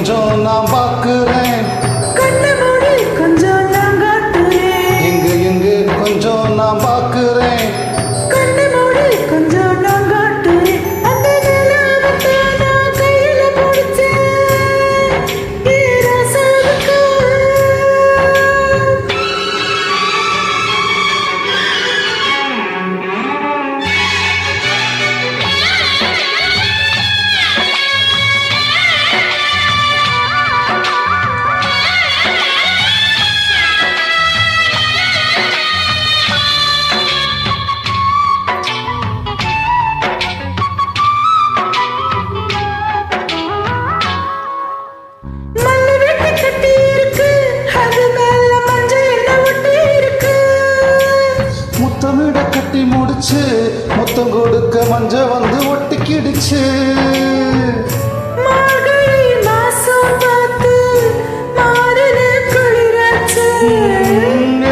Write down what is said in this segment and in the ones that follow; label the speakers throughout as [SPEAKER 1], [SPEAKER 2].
[SPEAKER 1] கொஞ்சம் நான் பார்க்கிறேன்.
[SPEAKER 2] கண்ணை மூடி கொஞ்சம் நான் காட்டுறேன்.
[SPEAKER 1] எங்க கொஞ்சம் நான் பார்க்கிறேன்.
[SPEAKER 2] கண்ணை மூடி கொஞ்சம் நான் காட்டுறேன். அந்த நிலாவை நான் கையில பிடிச்சேன். ஈரசாவுக்கு
[SPEAKER 1] முத்தமிட கட்டி முடிச்சு முத்தம் கொடுக்க மஞ்ச வந்து ஒட்டிக்கிடுச்சு.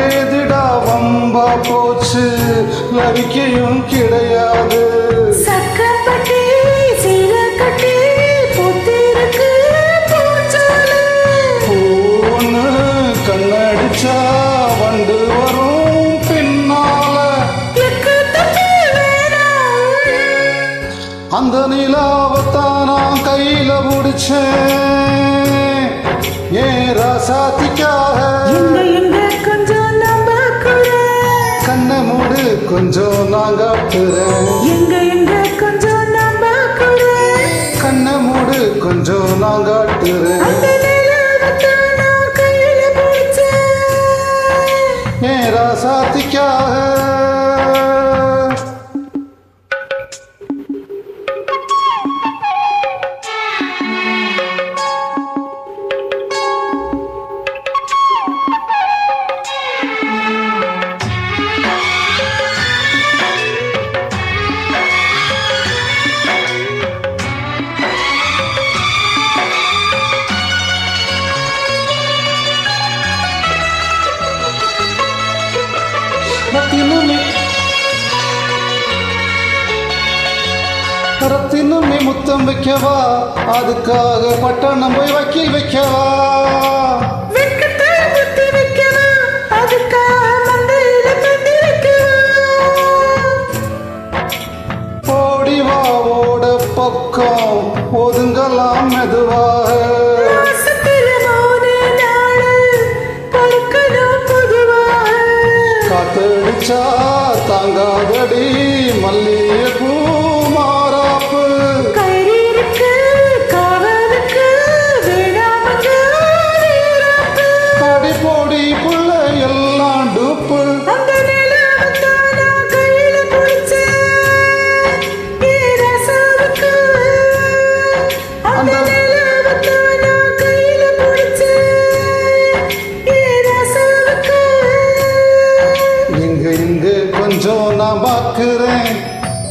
[SPEAKER 1] ஏதுடா வம்பா போச்சு லவிக்கையும் கிடையாது. பூன்னு கண்ணடிச்சா வண்டு வரும் பின்னால. அந்த நிலாவத்தான் நான் கையில பிடிச்சேன். ஏன் ராசாத்திக்காக
[SPEAKER 2] கொஞ்சம் நான் பார்க்கிறேன்.
[SPEAKER 1] கண்ணை மூடு கொஞ்சம் நான் காட்டுறேன்.
[SPEAKER 2] எங்க கொஞ்சம் நான் பார்க்கிறேன்.
[SPEAKER 1] கண்ணை மூடு கொஞ்சம் நான் காட்டுறேன்.
[SPEAKER 2] அந்த நிலாவைத்தான் நான் கையில பிடிச்சேன்.
[SPEAKER 1] ஏன் ராசாத்திக்காக ரத்தினுமே முத்தம் வைக்கவா, அதுக்காக பட்டணம் போய் வக்கீல் வைக்கவா. ஓடிவா ஓட பக்கம் ஒதுங்கலாம் மெதுவாக. காத்தடிச்சா தாங்காதடி மல்லிகைப்பூ மாறாப்பு. அடி போடி புள்ள எல்லாம் டூப்பு. எங்க கொஞ்சம் நான் பார்க்கிறேன்.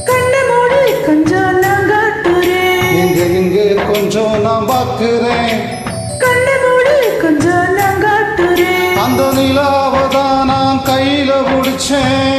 [SPEAKER 2] கண்ணை மூடி கொஞ்சம் நான் காட்டுறேன்.
[SPEAKER 1] எங்க கொஞ்சம் நான் பார்க்கிறேன்.
[SPEAKER 2] கண்ணை மூடி கொஞ்சம் நான் காட்டுறேன்.
[SPEAKER 1] அந்த நிலாவை தான் நான் கையில பிடிச்சேன்.